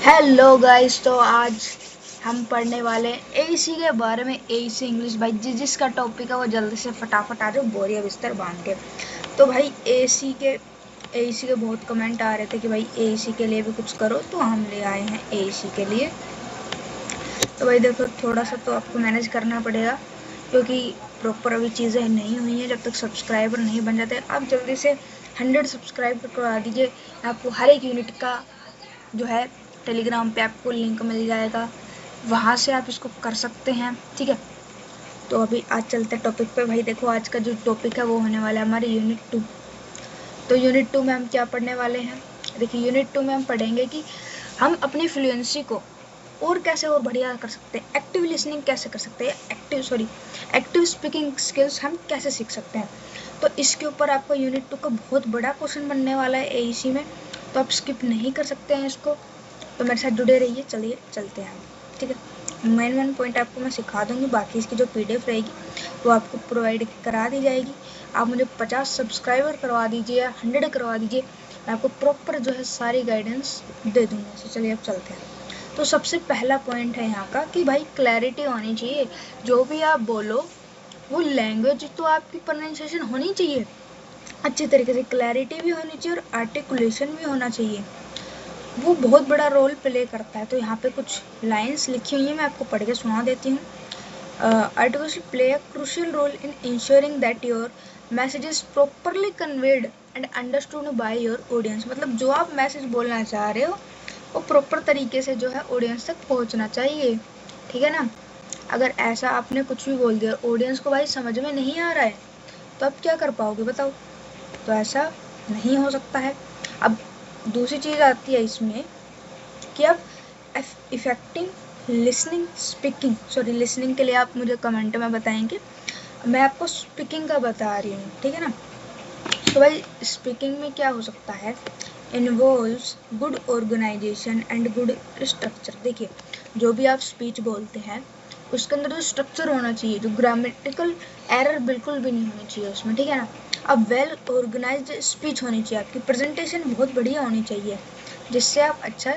Hello guys, तो आज हम पढ़ने वाले हैं एसी के बारे में। एसी इंग्लिश भाई जिसका टॉपिक है वो जल्दी से फटाफट आ जाओ, बोरिया बिस्तर बांध के। तो भाई एसी के बहुत कमेंट आ रहे थे कि भाई एसी के लिए भी कुछ करो, तो हम ले आए हैं एसी के लिए। तो भाई देखो, थोड़ा सा तो आपको मैनेज करना पड़ेगा क्योंकि प्रॉपर अभी चीज़ें नहीं हुई हैं। जब तक सब्सक्राइबर नहीं बन जाते, आप जल्दी से 100 सब्सक्राइबर करवा दीजिए। आपको हर एक यूनिट का जो है टेलीग्राम पे आपको लिंक मिल जाएगा, वहाँ से आप इसको कर सकते हैं, ठीक है। तो अभी आज चलते हैं टॉपिक पे। भाई देखो, आज का जो टॉपिक है वो होने वाला है हमारे यूनिट 2। तो यूनिट 2 में हम क्या पढ़ने वाले हैं? देखिए, यूनिट 2 में हम पढ़ेंगे कि हम अपनी फ्लुएंसी को और कैसे और बढ़िया कर सकते हैं, एक्टिव लिसनिंग कैसे कर सकते हैं, एक्टिव स्पीकिंग स्किल्स हम कैसे सीख सकते हैं। तो इसके ऊपर आपका यूनिट 2 का बहुत बड़ा क्वेश्चन बनने वाला है एईसी में, तो आप स्किप नहीं कर सकते हैं इसको। तो मेरे साथ जुड़े रहिए। चलिए चलते हैं, ठीक है। मेन पॉइंट आपको मैं सिखा दूंगी, बाकी इसकी जो पीडीएफ रहेगी वो आपको प्रोवाइड करा दी जाएगी। आप मुझे 50 सब्सक्राइबर करवा दीजिए या 100 करवा दीजिए, मैं आपको प्रॉपर जो है सारी गाइडेंस दे दूँगी। तो चलिए अब चलते हैं। तो सबसे पहला पॉइंट है यहाँ का कि भाई क्लैरिटी होनी चाहिए। जो भी आप बोलो वो लैंग्वेज तो आपकी प्रोनाउंसिएशन होनी चाहिए अच्छी तरीके से, क्लैरिटी भी होनी चाहिए और आर्टिकुलेशन भी होना चाहिए। वो बहुत बड़ा रोल प्ले करता है। तो यहाँ पे कुछ लाइंस लिखी हुई हैं, मैं आपको पढ़ के सुना देती हूँ। Articles play a crucial role in ensuring that your message is properly conveyed and understood by your audience. मतलब जो आप मैसेज बोलना चाह रहे हो वो प्रॉपर तरीके से जो है ऑडियंस तक पहुँचना चाहिए, ठीक है ना। अगर ऐसा आपने कुछ भी बोल दिया, ऑडियंस को भाई समझ में नहीं आ रहा है, तो आप क्या कर पाओगे बताओ? तो ऐसा नहीं हो सकता है। अब दूसरी चीज़ आती है इसमें कि आप इफेक्टिव लिसनिंग के लिए आप मुझे कमेंट में बताएंगे, मैं आपको स्पीकिंग का बता रही हूँ, ठीक है ना। तो भाई स्पीकिंग में क्या हो सकता है? Involves good organization and good structure. देखिए, जो भी आप स्पीच बोलते हैं उसके अंदर जो स्ट्रक्चर होना चाहिए, जो ग्रामेटिकल एरर बिल्कुल भी नहीं होनी चाहिए उसमें, ठीक है ना। अब वेल ऑर्गेनाइज्ड स्पीच होनी चाहिए, आपकी प्रेजेंटेशन बहुत बढ़िया होनी चाहिए जिससे आप अच्छा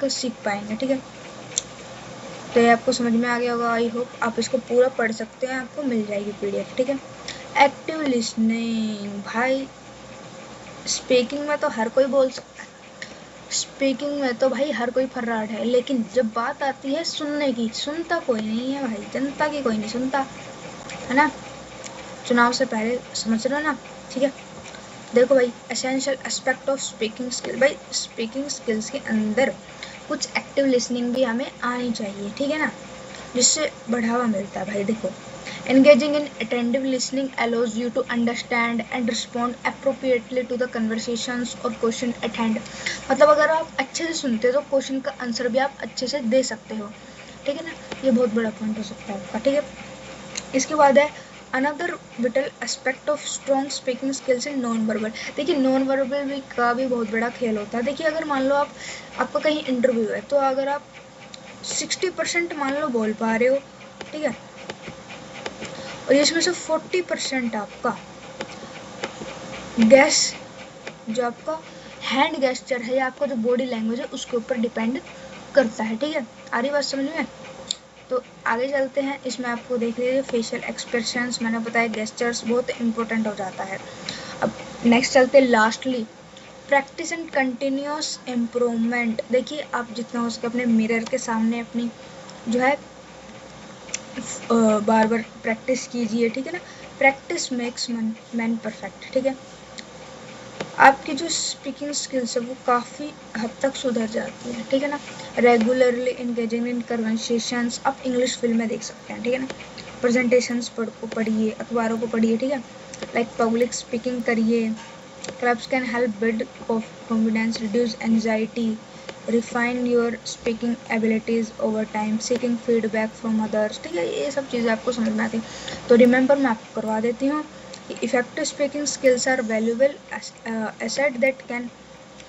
सीख पाएंगे, ठीक है। तो ये आपको समझ में आ गया होगा, आई होप। आप इसको पूरा पढ़ सकते हैं, आपको मिल जाएगी पीडीएफ, ठीक है। एक्टिव लिसनिंग, भाई स्पीकिंग में तो हर कोई बोल सकता है, स्पीकिंग में तो भाई हर कोई फर्राट है, लेकिन जब बात आती है सुनने की, सुनता कोई नहीं है भाई, जनता की कोई नहीं सुनता है ना। चुनाव से पहले समझ रहे हो ना, ठीक है। देखो भाई, essential aspect of speaking skill, भाई स्पीकिंग स्किल्स के अंदर कुछ एक्टिव लिसनिंग भी हमें आनी चाहिए, ठीक है ना, जिससे बढ़ावा मिलता है। भाई देखो, engaging in attentive listening allows you to understand and respond appropriately to the conversations or question at hand। मतलब अगर आप अच्छे से सुनते हो तो क्वेश्चन का आंसर भी आप अच्छे से दे सकते हो, ठीक है ना। ये बहुत बड़ा पॉइंट हो सकता है आपका, ठीक है। इसके बाद है another whittle aspect of strong speaking skills in non verbal. देखिए, नॉन वर्बल भी का भी बहुत बड़ा खेल होता है। देखिए, अगर मान लो आपका कहीं इंटरव्यू है, तो अगर आप 60% मान लो बोल पा रहे हो, ठीक है, और इसमें से 40% आपका जो आपका हैंड गेस्चर है या आपका जो बॉडी लैंग्वेज है उसके ऊपर डिपेंड करता है, ठीक है। आ रही बात समझ में? तो आगे चलते हैं। इसमें आपको देख लीजिए फेशियल एक्सप्रेशंस, मैंने बताया गेस्चर्स बहुत इंपॉर्टेंट हो जाता है। अब नेक्स्ट चलते हैं lastly, practice and continuous improvement. देखिए, आप जितना हो सके अपने मिरर के सामने अपनी जो है बार बार प्रैक्टिस कीजिए, ठीक है ना। प्रैक्टिस मेक्स मैन परफेक्ट, ठीक है। आपकी जो स्पीकिंग स्किल्स है वो काफ़ी हद तक सुधर जाती है, ठीक है ना। रेगुलरली इंगेजिंग इन कन्वर्सेशंस, आप इंग्लिश फिल्म में देख सकते हैं, ठीक है ना। प्रेजेंटेशंस पढ़िए, अखबारों को पढ़िए, ठीक है। लाइक पब्लिक स्पीकिंग करिए। Clubs can help build confidence, reduce anxiety, refine your speaking abilities over time, seeking feedback from others, ठीक है। ये सब चीज़ें आपको समझ में आती हैं। तो रिमेंबर, मैं आपको करवा देती हूँ, effective speaking skills are valuable asset that can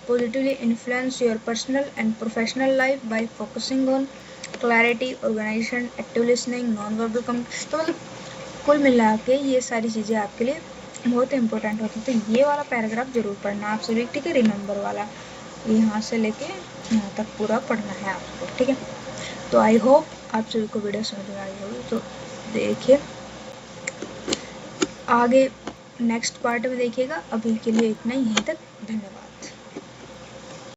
positively influence your personal and professional life by focusing on clarity, organization, active listening, non-verbal communication। तो मतलब कुल मिला के ये सारी चीज़ें आपके लिए बहुत इंपॉर्टेंट होती है। तो ये वाला पैराग्राफ जरूर पढ़ना आप सभी, ठीक है, रिमेंबर वाला। यहाँ से लेके यहाँ तक पूरा पढ़ना है आपको, ठीक है। तो आई होप आप सभी को वीडियो समझ में आई होगी। तो देखिए आगे नेक्स्ट पार्ट में देखिएगा। अभी के लिए इतना ही, यहीं तक, धन्यवाद।